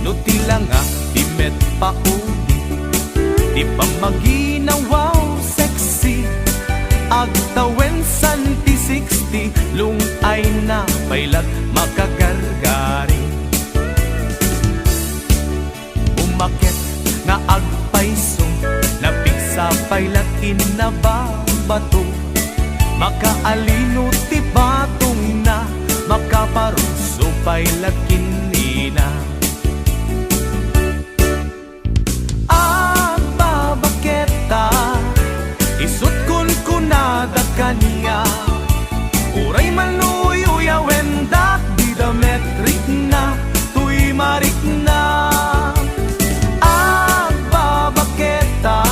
no tila nga di met pauli, di pa maginawaw sexy, agtawen santi 60, lung ay na pailat makagargari. Umakit nga agpaisong, napigsa pailat inababato, makaalino ti batong na, makaparuso pailat kinina. Agbabaketa, isut kun kunada kaniya, uray manuy-uya wendak, di dametrik na, tuy marik na. Agbabaketa,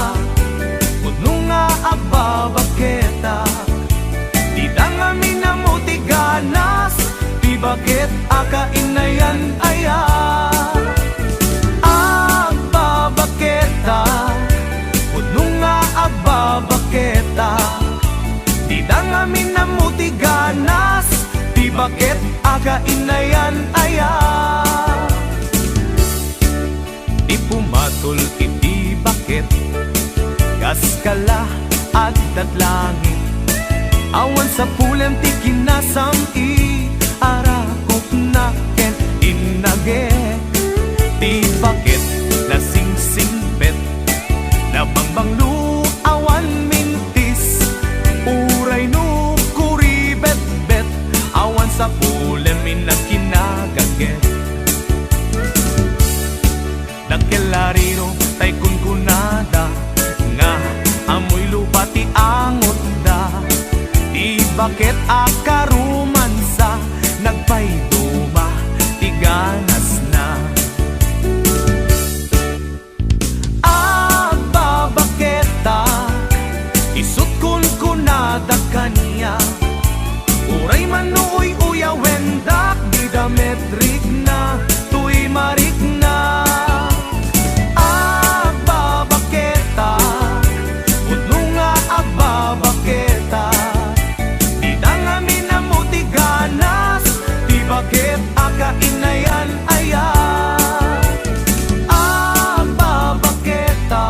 kuno nga agbabaketa, di dangami na mutiganas, di bakit akainayan aya. Agbabaketa, kuno nga agbabaketa, di dangami na mutiganas, di bakit akainayan aya. Di pumatol iti bakit, kaskala at datlangin, awan sa pulen ti kinasam i arakop na ken inage. Ti bakit na sing-singpet, na bangbanglu awan mintis, uray no kuribet-bet, awan sa pulen minakinagaget. Nakelariro tay kunkunada, nga amoy lupa ti angot da, di bakit akarumansa, nagpayduma ti ganas na. Agbabaketa, isut kun kunada kaniya, uray manuoy uya wendak, di dametrik na, tuy marik na. Agbabaketa, kuno nga agbabaketa, di dangami na mutiganas, di bakit akainayan aya. Agbabaketa,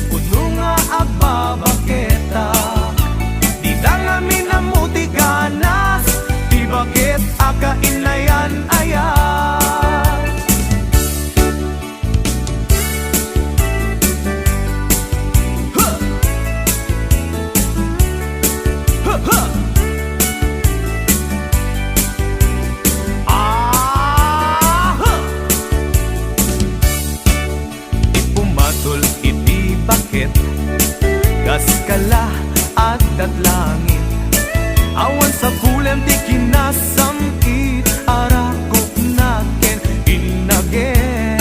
kuno nga agbabaketa, di dangami na mutiganas, di bakit akainayan aya. Ipumatol iti bakit, kaskala at datlangin, awan sa pulen ti kinasam it arakop na ken inagek.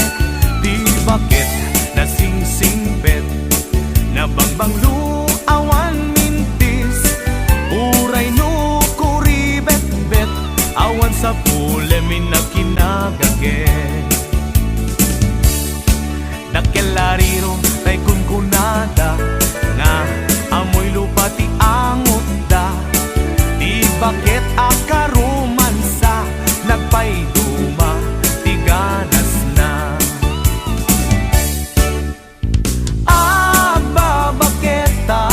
Di bakit na sing-singpet, na bangbanglu awan mintis, uray no kuribet-bet, awan sa pulen minakinagagek. Nakelariro tay kunkunada, nga amoy lupa ti angot da, di bakit akarumansa, nagpayduma ti ganas na. Agbabaketa,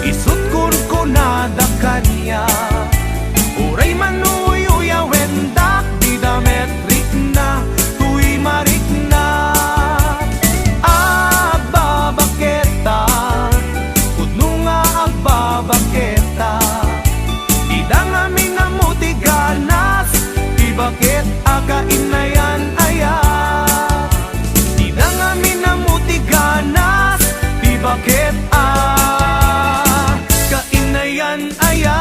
isut kun kunada kaniya, uray manuy-uya wendak, di dametrik na, tuy marik na. Agbabaketa, kuno nga agbabaketa, di dangami na mutiganas, di bakit akainayan aya. Di dangami na mutiganas, di bakit akainayan aya.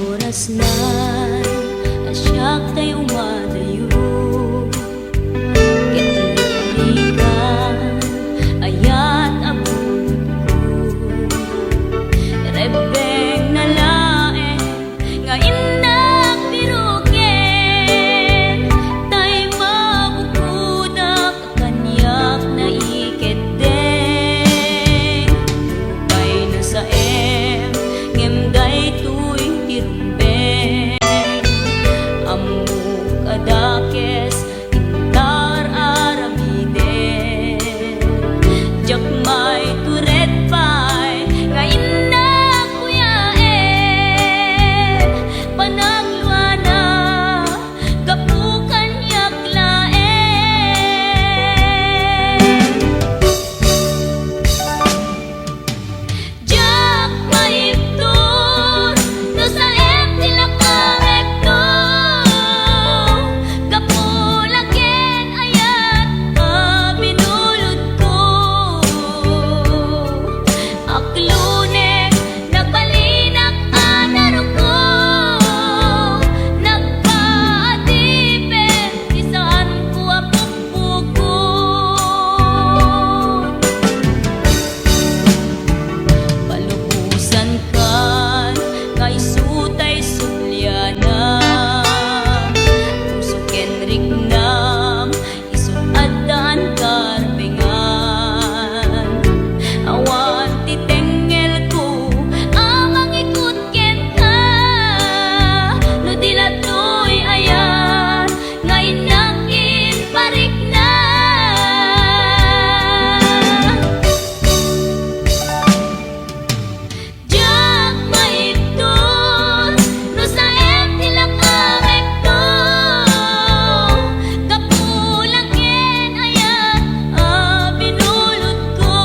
oras na asyak tayo umadayo. Kitlikan ayat abot ko. Rebeng na lae nga indak biruken. Tay mabukudak kanyak na iketdeng. Lupay na sa ngemday tuy tirumbeng. Amuk adakes intar aramiden. Jakmay turet pay nga indak kuyaen. Panagluana kapukan yaklaen. Jak maiptur no sa tilakangekto. Kapulaken ayat binulod ko. Aklunek nagbalinak anaro ko. Nagpaatipin isaan ko apukpukon. Palubusan kan nga isutay sulyana. Pusuken rignam isut adan karbengan. Awan titengel ko amang ikut ken ka. No dilatoy ayan nga inakin parik na. Jak maiptur no sa tilakangekto. Kapulaken ayat binulod ko.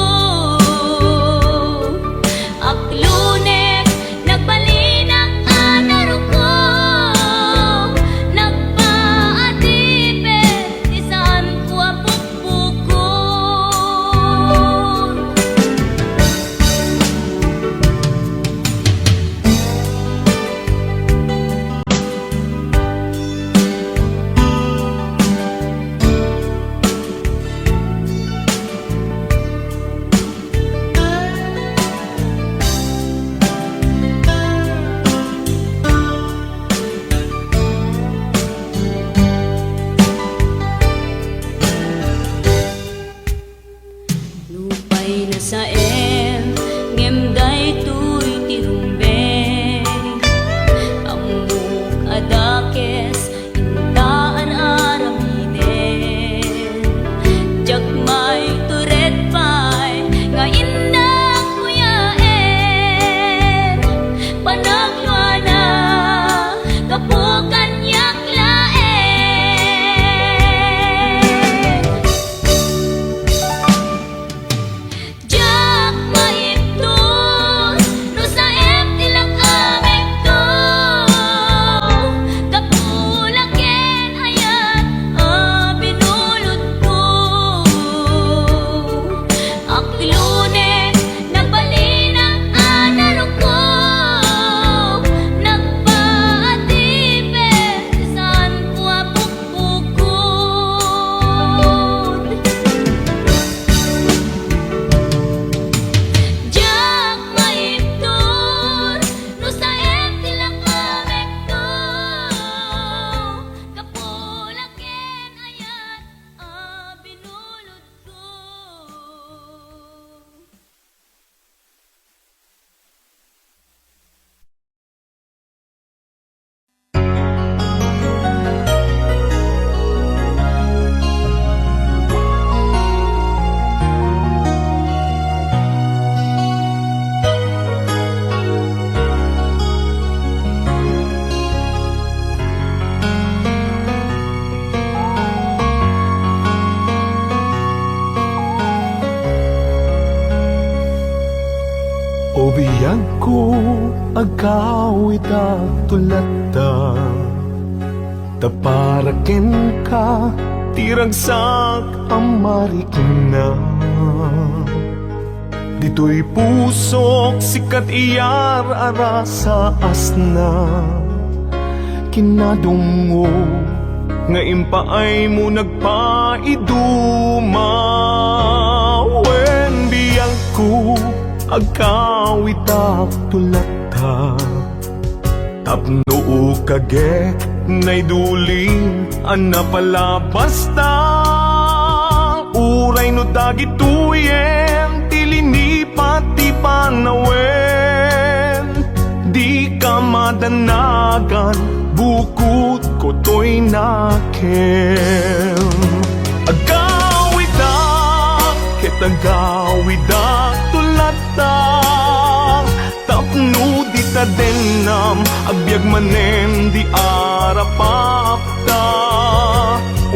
Aklunek nagbalinak anaro ko. Nagpaatipin isaan ko apukpukon. Lupay na sa ngemday tuy tirumbeng. Amuk adakes intaan aramiden. Jakmay turet pay nga indak kuyaen. Panagluana kapukan yaklaen. Jak maiptur no sa tilakangekto. Kapulaken ayat binulod ko. Aklunek nagbalinak anaro ko. Nagpaatipin isaan ko apukpukon. Jak maiptur no sa tilakangekto. Kapulaken ayat binulod ko. Obiyag ko agawit at tulata. Taparaken ka tiragsak ang marikina. Dito'y pusok sikat iyar ara sa asna kinadungo nga impaay mo nagpaiduma wen biyang ko agkawitak tulata tapno kagek nay duling ana pala basta uray no dagituyen tilini pati panawen di ka madanagan bukod ko to'y nakem agawida kitagawida tulata tapno di ta denam agbyag manen di arapapta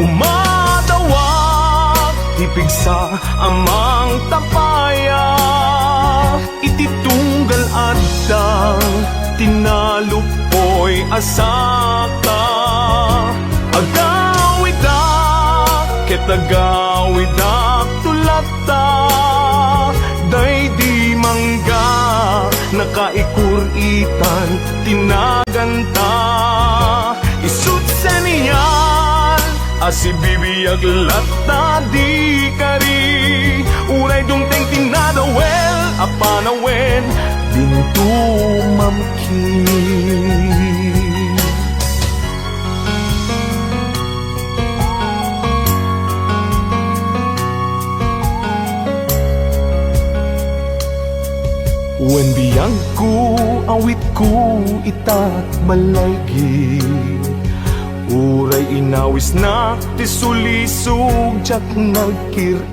umadawak tipig sa amang tapaya ititunggal adang tinalupoy asaka agawida kitagawida tulata day di mangga nakaikuritan tinaganta isut sa niyan asibibiyag lata di kari uray dungteng tinadawel apanawen dinto mamkin wen biyang ko awit ko itat malaygi uray inawis na tisulisog jak nagkiri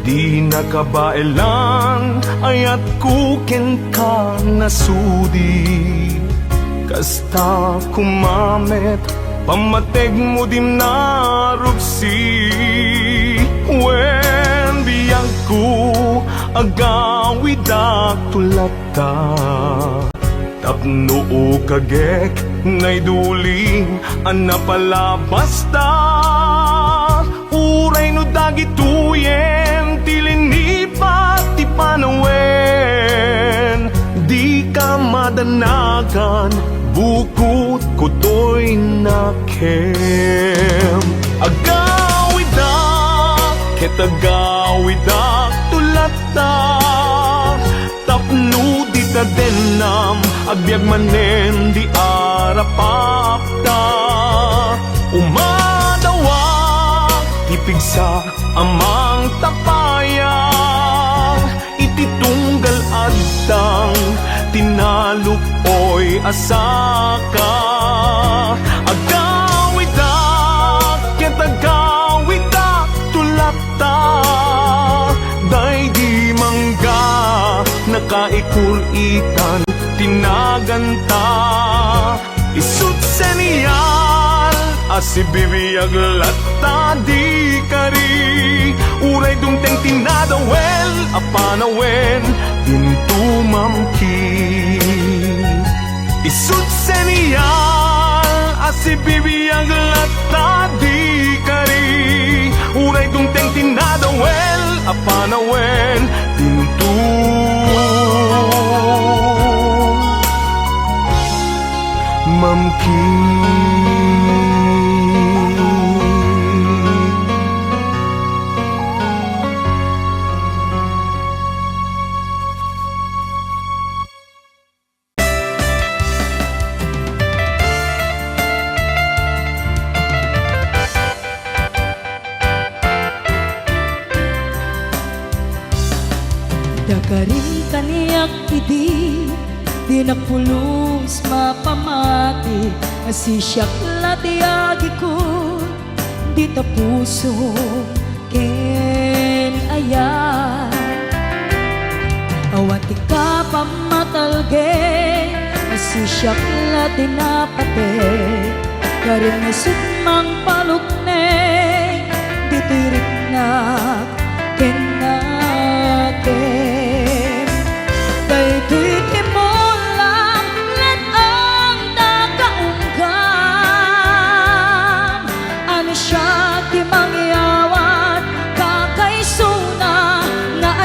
di nakabailan ayat ko ken ka nasudi kasta kumamet pamateg mo dim narupsi wen biyang ko agawidak tulata tapno kagek nay duling ana pala basta uray no dagituyen tilini pati panawen di ka madanagan bukod ko to'y nakem agawidak kitagawidak tulata tapno di ta denam agbyag manen di arapapta umadawak tipig sa amang tapayang ititunggal adang tinalupoy asaka agawidak kitagawidak tulata day di mangga nakaikuritan tinaganta isut sa niyal asibibiyag lata di kari uray dungteng tinadawel apanawen dinto mamkin isut sa niyal asibibiyag lata di kari uray dungteng tinadawel apanawen dinto dakarin kaniyak idi di nagpulos mapamati asisyak latiagi ko di tapuso ken ayat awati ka pamatalge asisyak latinapate karin na sutmang palukne di tirik na ken natin kay tuwiti mo lang let ang nakaunggan ano siya di mangyawat kakaisuna na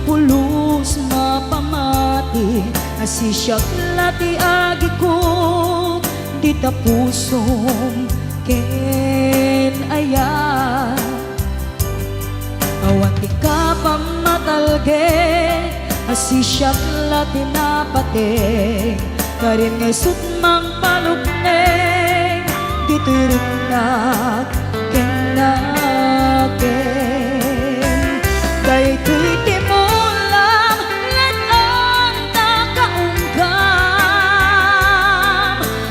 pulos mapamati asisyak lati agi ko di tapusom ken aya awan di ka pamatalge asisyak lati napate karin ngesut mang palugneng ditirik kenaken daytoy timulang lan ang nakaunggam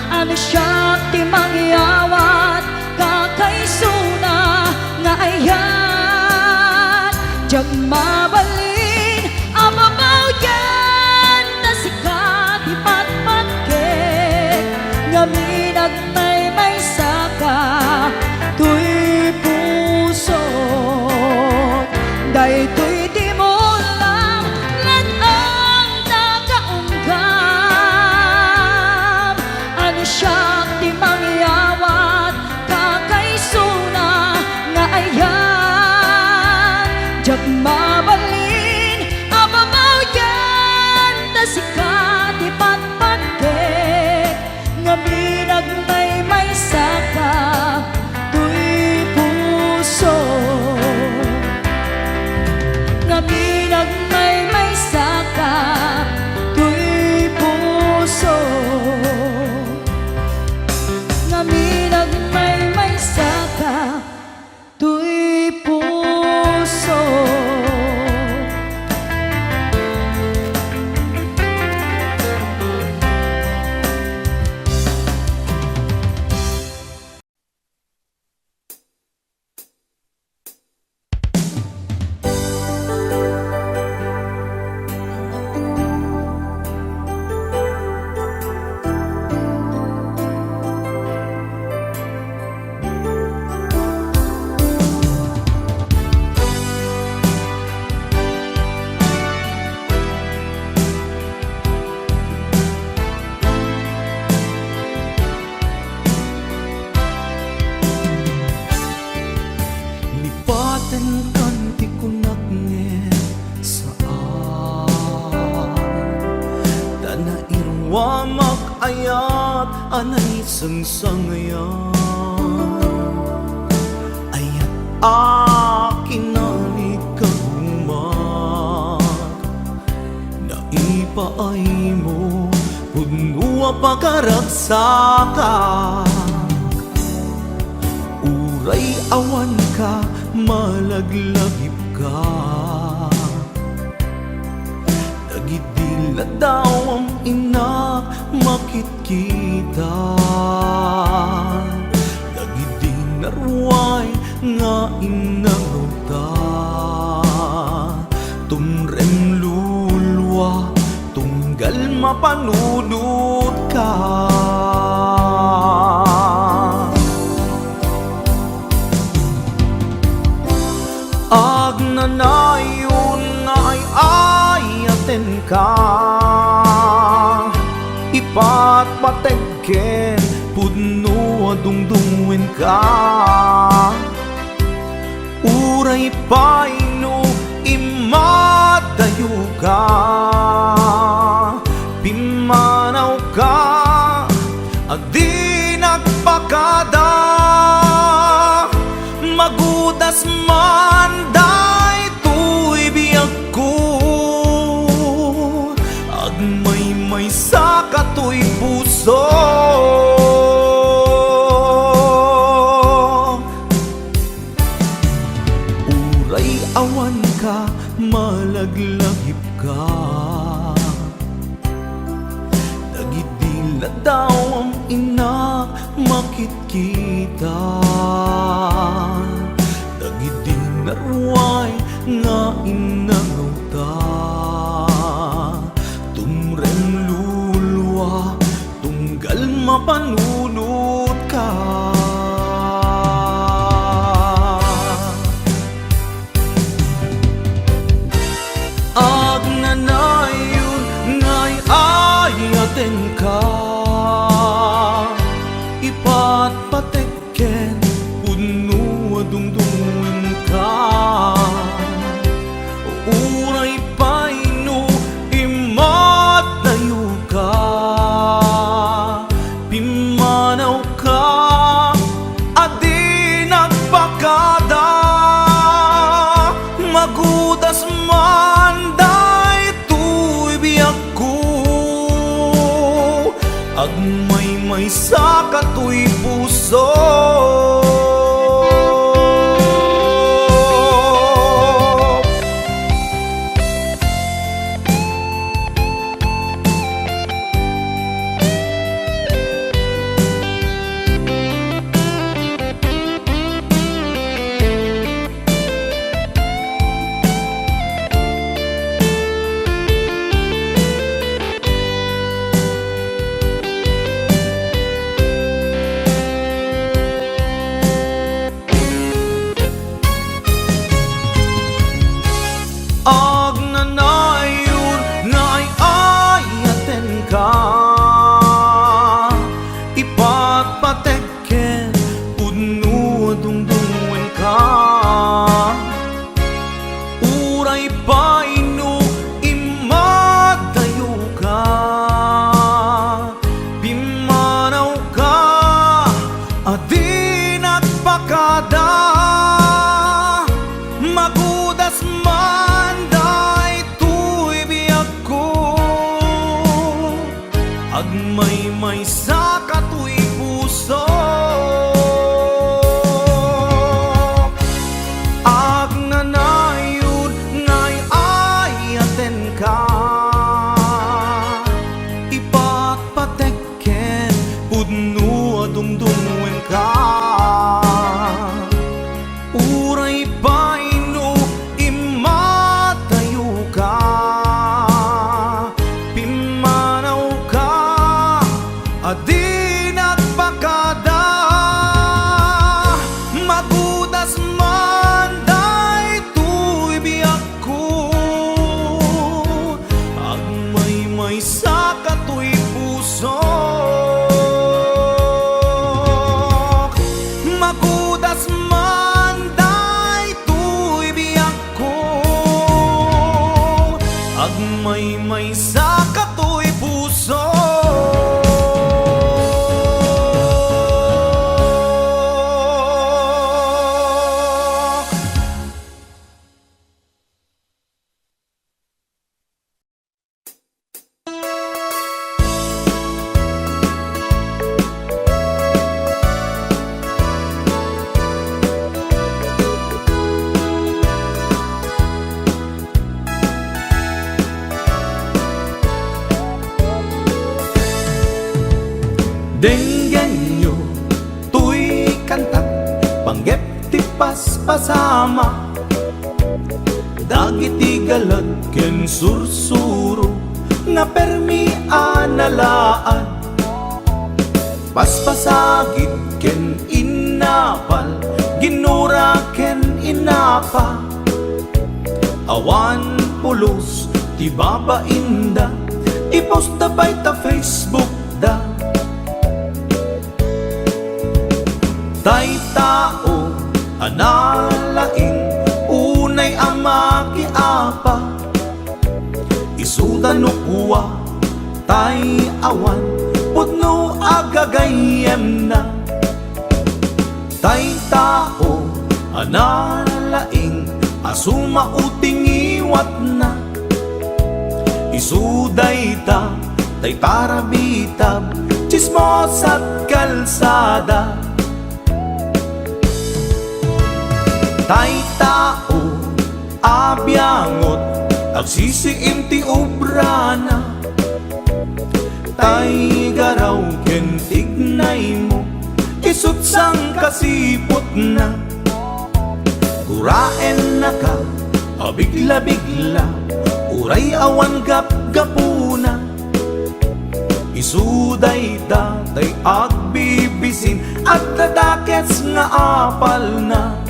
ano siya ti mangyawat kakaysuna nga ayan jag mabalin amabaw yan na sikat ipatpatke ngaminag may saka tuy puso daytoy timulang lan ang nakaunggam ano siya ti mangyawat kakaysuna nga ayan jak mabalin amabaw yan na sikat ipatpatke ngaminag may saka tuy puso ngaminag may saka tuy puso ngaminag may saka tuy puso. Lipatan kan ti kunak nge saan dana irwamak ayat anay sangsangayan ayat akin nalik kagumat na ipaay mo punua pagkaragsakan uray awan ka, malaglagip ka Nagidila daw ang ina, makit kita Nagidinarway nga inangota Tumrem lulwa, tunggal mapanunod ka Agnanayon nga ay ayaten ka Ipat pategken pudno adungdungwen ka Uray paino imadayo ka Pimanaw ka adi nagpakada Magudas man day tuy biyag ko Agmay sa katoy puso Uray awan ka, malaglagip ka Nagidila daw ang ina, makit kita Nagidinarway nga inangauta Tumrem lulwa, tunggal mapanunod ka Agnanayon nga'y ayaten ka Ipat patekken pudno adungdungwen ka agmay-may sa katoy puso. Ag nanayon nga ay-ayaten ka, ipatpateken pudno dungdungen ka. Uray paino imadayo ka, pimanaw ka, adi nagpakada. Magudas man agmay-may sa katoy puso. Ag nanayon nga'y ayaten ka, ipatpateken pudno dumdumwen ka. Uray paino imatayo ka, adi nagpakada. Magudas man daytoy biyak ko, agmay-may sa katoy puso. Magudas man daytoy biyak ko, agmay-may sa katoy puso. Denggen nyo tuy kantat panggep ti paspasama, dagiti galad ken sursuro nga permi analaan. Paspasagid ken inapal, ginura ken inapa, awan pulos ti babainda, ipost da bay ta Facebook da. Tay tao analaing unay ama kiapa, isudan no kuwa tay awan pudno agagayem na. Tay tao analaing asuma uting iwat na, isuday ta tay parabitab chismos at kalsada. Tay tao abyangot agsisiim ti obrana, tay garaw ken tignay mo isut sang kasipot na. Guraen na ka abigla-bigla, uray awan gap-gapuna, isuday tatay agbibisin at dadakets nga apal na.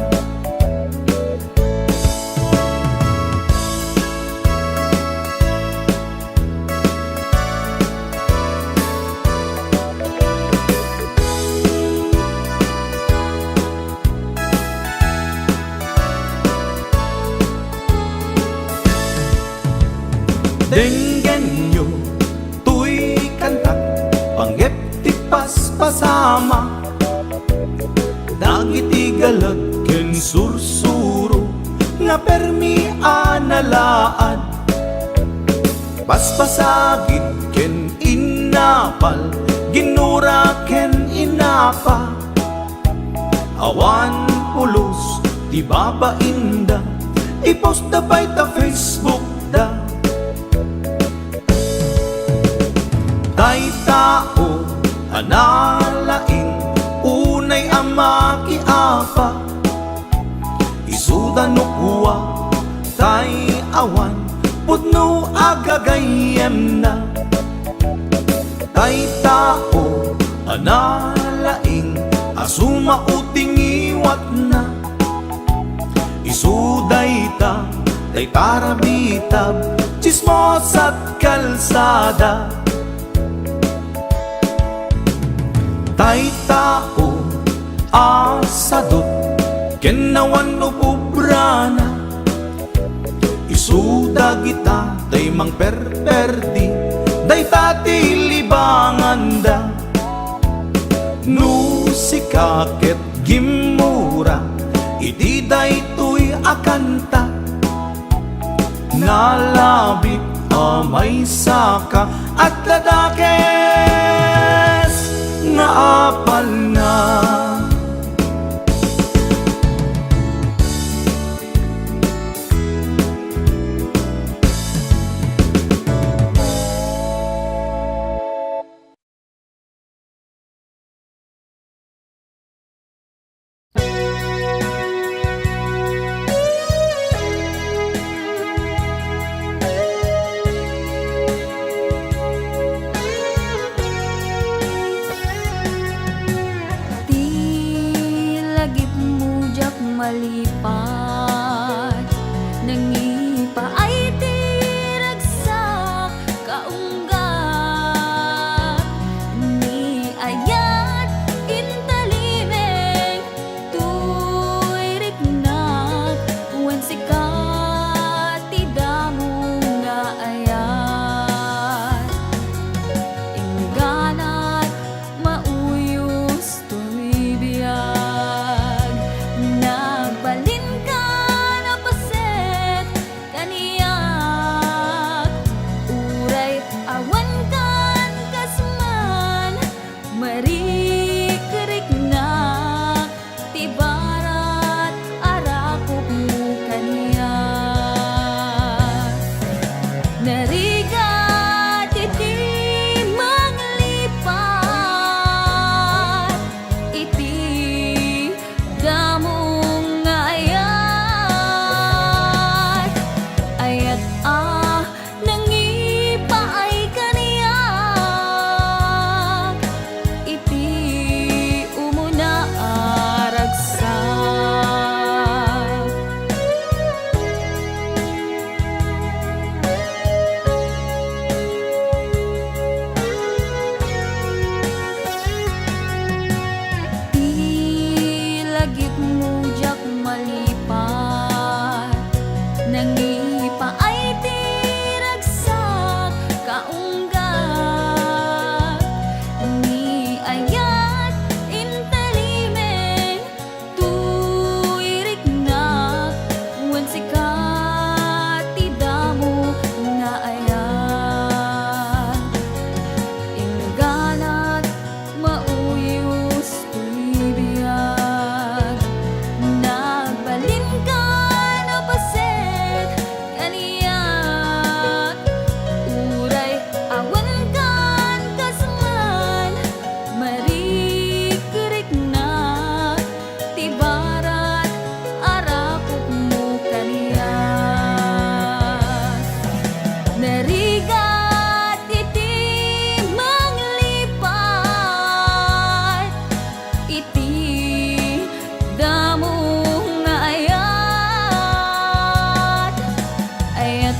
Denggen nyo tuy kantat panggep ti paspasama, dagiti galad ken sursuro nga permi analaan. Paspasagid ken inapal, ginura ken inapa, awan pulos di baba inda, i-post da bay ta Facebook da. Tay tao analaing unay ama kiapa, isuda no kuwa tay awan putno agagayem na. Tay tao analaing asuma uting iwat na, isuday ta tay tarabitab chismos at kalsada. Tay tao asadot kenawan no pubrana, isuda kita tay mang perperdi day tati libanganda. No sikaket gimura iti day tuy akanta, nalabit amay saka at ladakes nga apal na. Malipat nangipa ay tiragsak kaunggat ni ayat intalimeng tuy riknak wen sikat tidamo nga ayat ingganat mauyos tuy biyag nagbalin ka na paset kaniyak uray awan kan kasman marikerik na tibarat arakop mo kaniyak narigat iti manglipat iti damong ayat ayat nangipa ay kaniyak iti umuna aragsak. Ilagip mo jak malipat nangipa ay tiragsak kaunggat ni ayat intalimeng tuy riknak wen sikat tidamo nga ayat ingganat mauyos tuy biyag nagbalin ka na paset kaniyak uray awan kan kasman marikerik na tibarat arakop mo kaniyak narigat iti manglipat iti damong ayat ayat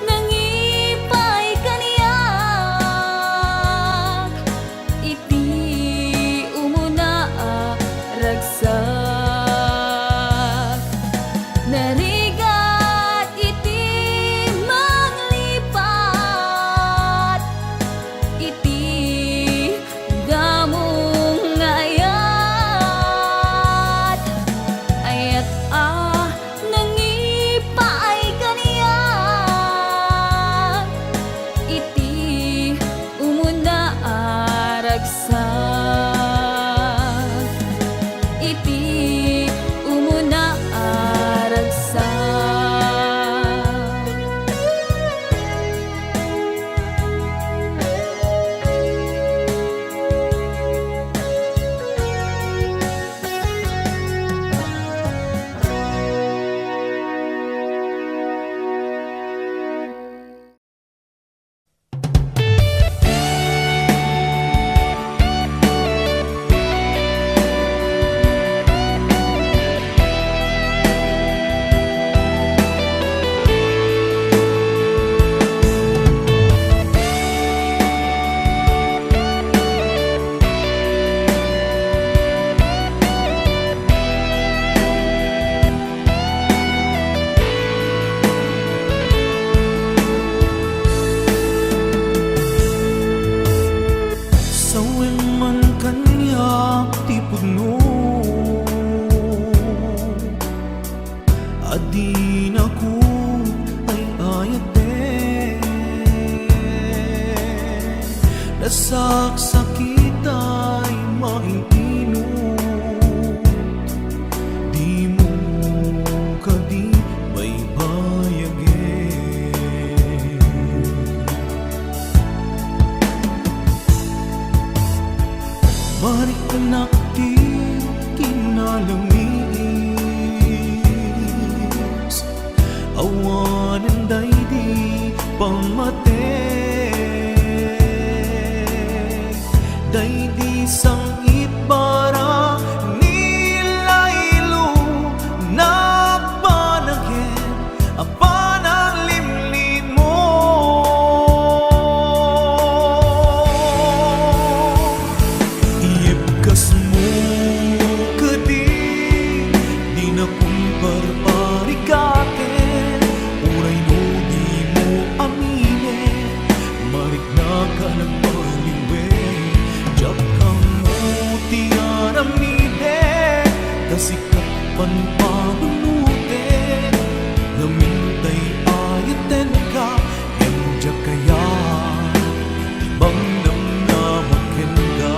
nangipay kaniyak iti umuna ragsak narigat iti manglipat Nasaksakit ay maininot, di mo kadi baybayagin. Balik anak di kinalamis, awanan day di pamate. Day di sangit bara nilaylo nagpanagin apan limlim mo. Iibkas mo kadi di na kumparparikatin, uray no di mo aminin, marik na ka nagpaliwin. Diyak kang muti aramide, kasikat pan panunute, namintay ayaten ka, yang diyak kaya ibang namnamakin ka.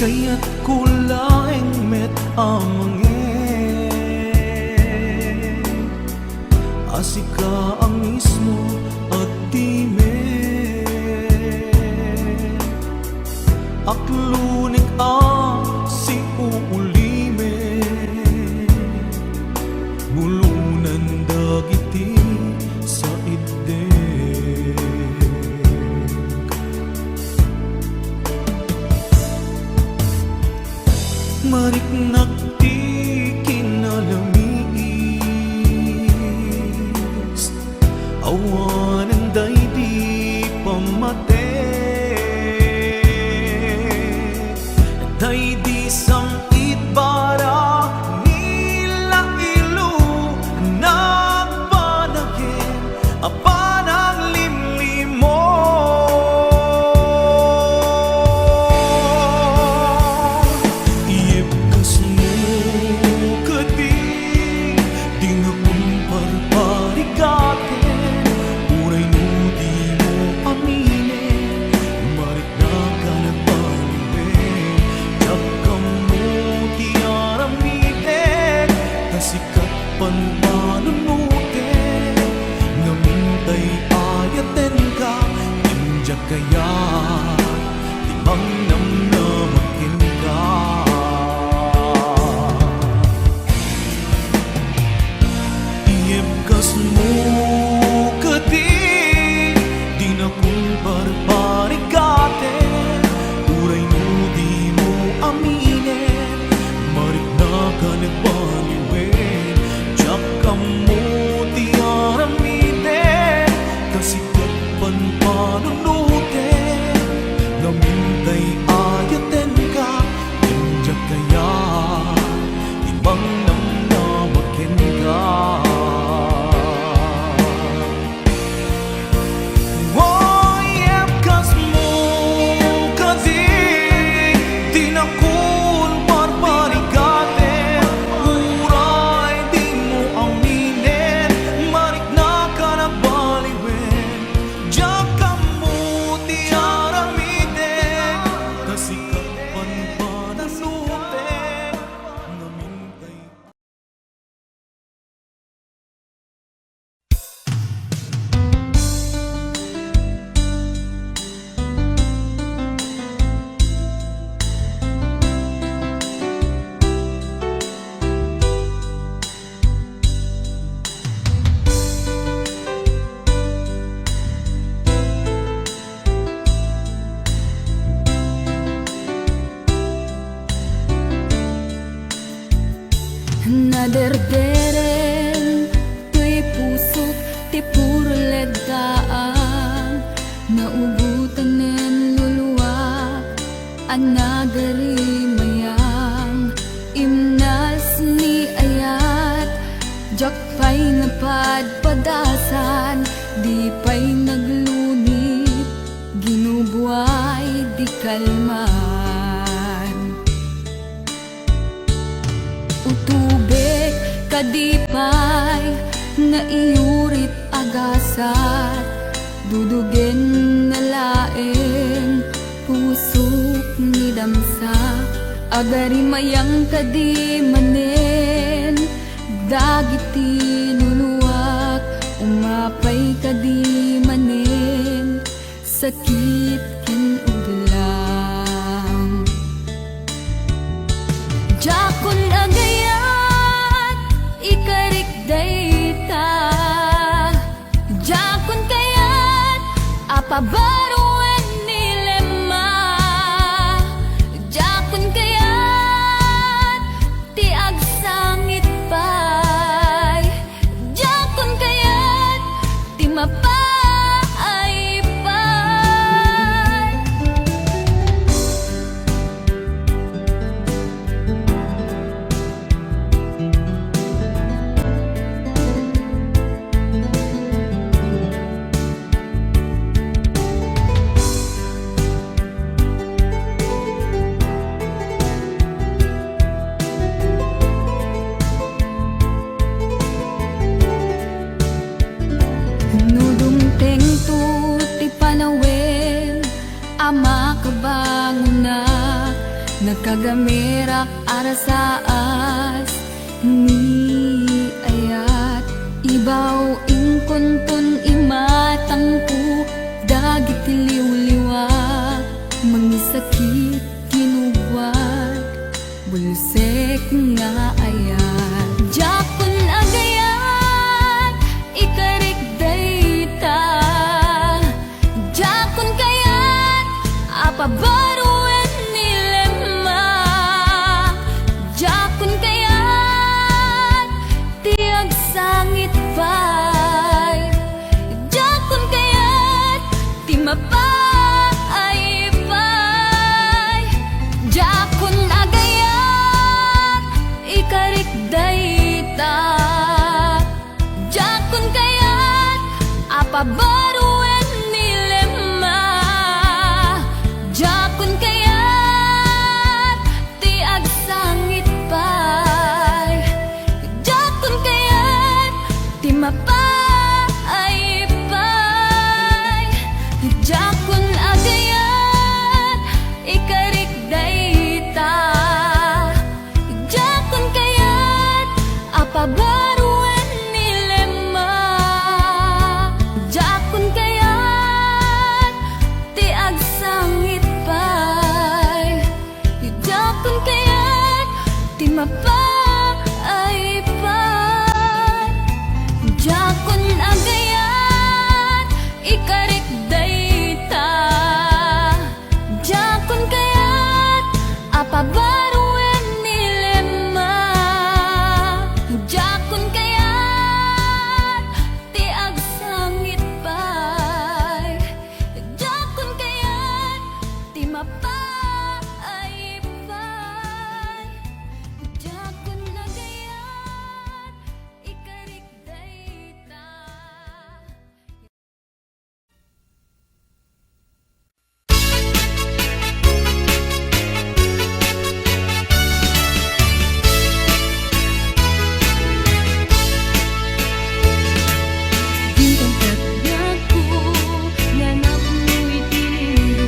Kaya't kulaing met amangin, asika ang mismo at dime, aklunik ang si uulime, bulunan dagiti sa ide. Marik nakti kinalamis, awanan day di pamate. Day di sangit bara nilaylo nagpanagin apan ang limlim mo. Kaya timang namnamakin ka. Iibkas mo kadi di na kumparparikatin, uray no di mo aminin, marik na ka nagbaliwin. Diyak ka mo ti aramiden, kasikat pan panunute, namintay ayaten ka, indyak kaya ibang namnamakin ka. Iibkas mo kasi di na kumparparikatin, uray di mo aminin, marik na ka nagbaliwin. Diyak ka mo ti aramiden, kasikat pan panunute, namintay. Naderdere kalman. Utubek kadipay nga iyurit agasat, dudugen na laeng pusok ni damsa. Agari mayang kadi manen, dagiti nuluwak, umapay kadi manen, sakit ken udlang. Jakon agayat, ikarik dayta, jakon kayat, apabaruan nilema, jakon kayat, ti agsangit pay, jakon kayat, ti mapay pay. Nudumteng tu ti panawin, ama kabangon na, nagkagamirak arasaas, ni ayat, ibaw ingkuntun imatangku, dagit liw-liwak, mangisakit kinuwag, bulsek nga ayat. Jakon agayat, ikarik dayta, jakon kayat, apabaruan nilema, jakon kayat, ti agsangit pay, jakon kayat, ti mapay pay. Jakon agayat, ikarik dayta, jakon kayat, apabaruan nilema, jakon kayat, ti agsangit pay, jakon kayat, ti mapay pay. Jakon agayat, ikarik dayta, jakon kayat, apabaruan nilema, jakon kayat, ti agsangit pay, jakon kayat, ti mapay pay. Jakon agayat, ikarik dayta, jakon kayat, apabaruan nilema, jakon kayat, ti agsangit pay, jakon kayat, ti mapay pay. Jakon agayat, ikarik dayta. Bintang katiyaku, nanap mo itilindo,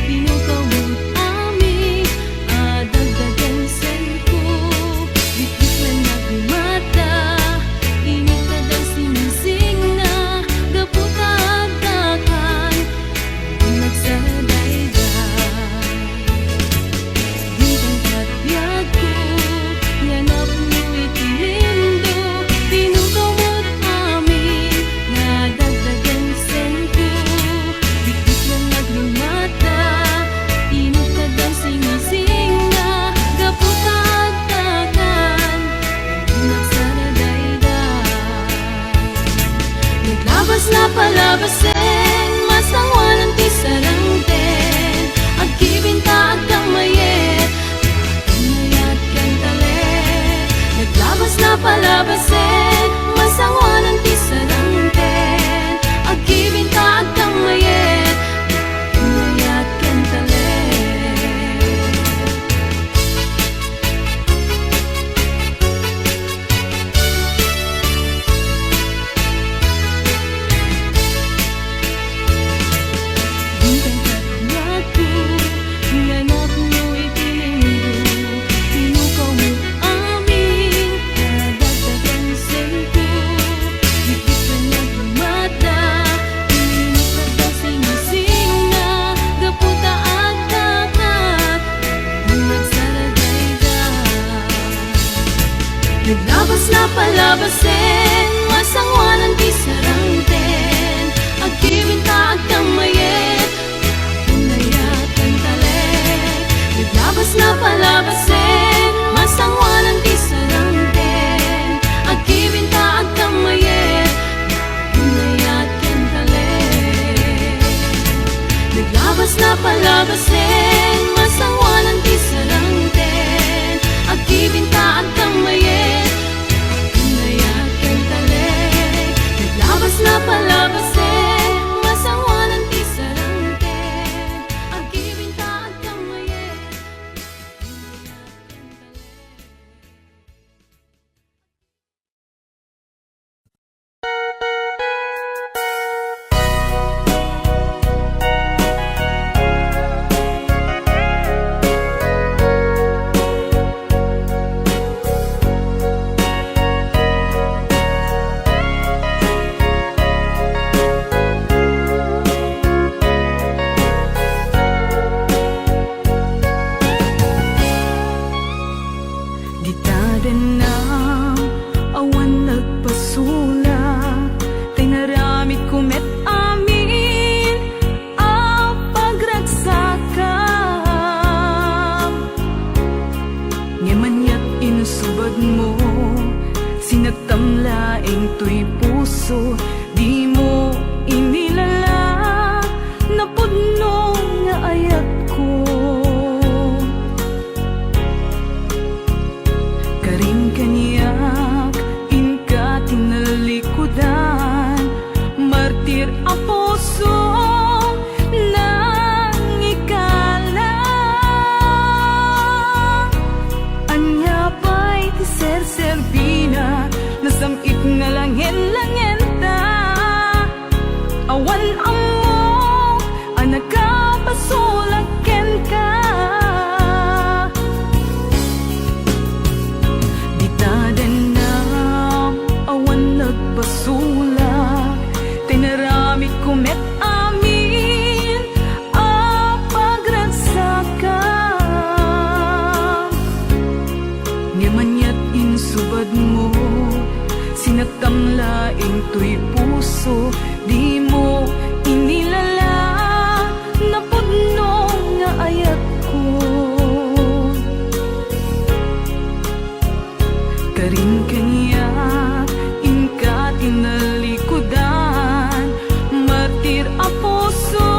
pinukawot amin, adagdagan senko, bitik na nagmata, init na daw sinising na, gaputadakan, nagsadayday. Bintang katiyaku, nanap mo itilindo, pinukawot amin, nadagdagan senko, bitik na nagmata, init na daw sinising na, gaputadakan, nagsadayday. Naglabas na palabasin, masangwanan ti sarangten, agkibinta agkang mayet, mayat ken talet. Naglabas na palabasin, masangwanan ti sarangten, agkibinta agkang mayet, mayat ken talet. Naglabas na palabasin, masangwanan di sarangten. Agkibinta agkamayet, pinayakan talet. Naglabas na palabasin, masangwanan di sarangten. Agkibinta agkamayet, pinayakan talet. Naglabas na palabasin, masangwanan di sarangten. Agkibinta agkamayet, pinayakan talet. Naglabas na palabasin, masangwanan di sarangten. Agkibinta agkamayet, pinayakan talet. Gitaden na awan nagpasula, tinaramid kumet amin a pagragsakam. Ngemanyat inusubad mo, sinagtamlaing to'y puso, di mo inilala, napudno nga ayat ko. Karin kaniyak, inka tinalikudan, martir a puso nang ikalang. Anya pa'y ti ser-serbina, nasamit nga langin-langenta. Awan amok, anak ka basulaken ka. Ditaden na awan nagpasulak, tinaramid kumet amin a pagragsakam. Ngemanyat insubad mo, sinagtamlaing to'y puso, di mo inilala, napudno nga ayat ko. Karin kaniyak, inka tinalikudan, martir a puso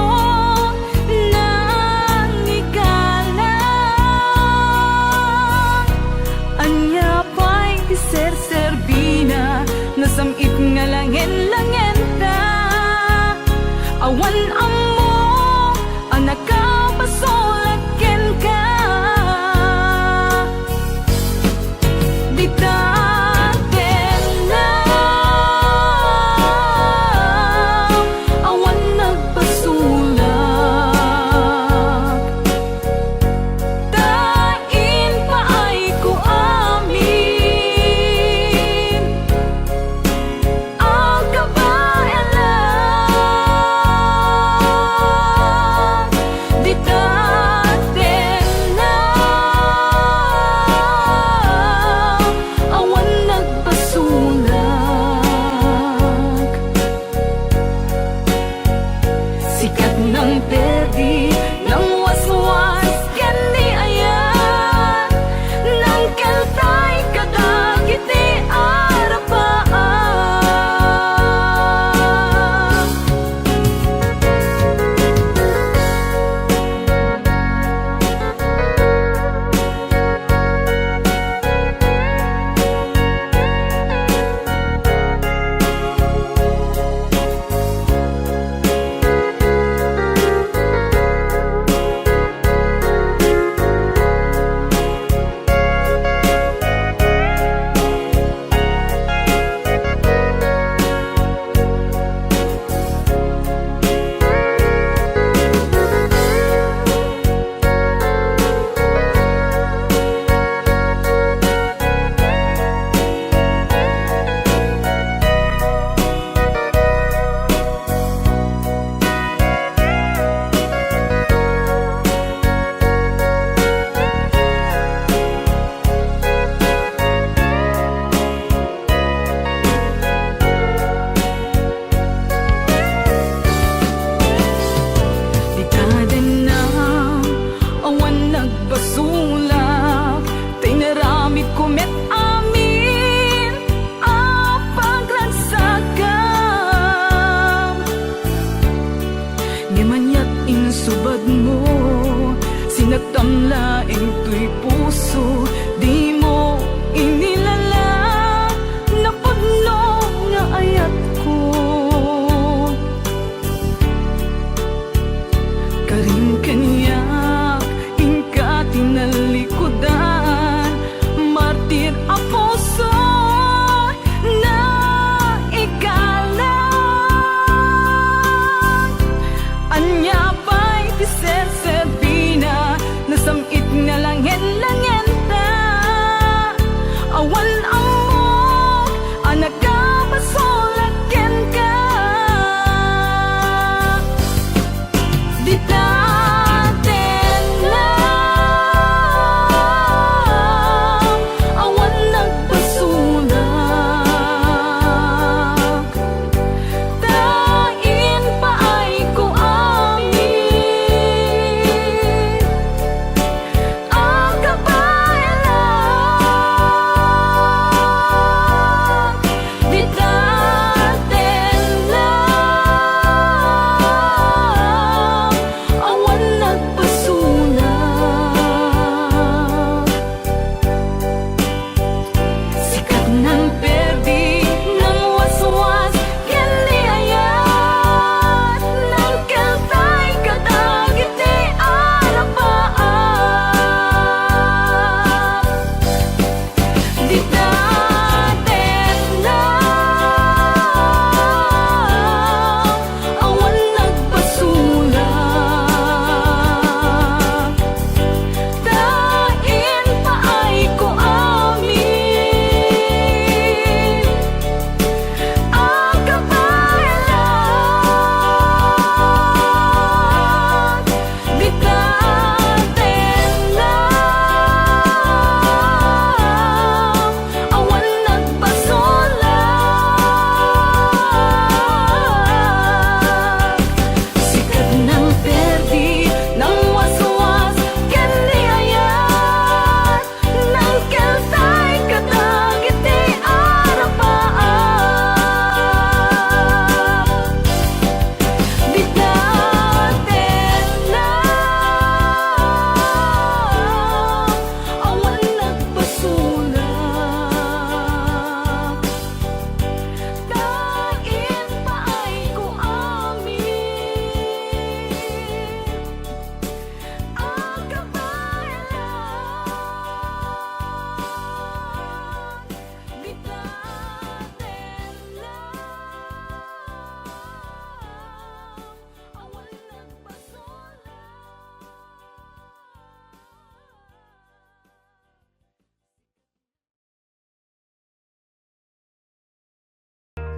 nang ikalang. Anya pa'y ti ser-serbina, nasamit nga langin-langenta. Awan amo, anak ka basulaken ka. Ditaden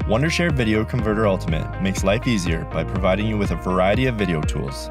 Wondershare Video Converter Ultimate makes life easier by providing you with a variety of video tools.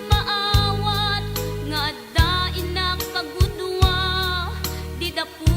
Maawat nga dain na pagudwa di dapu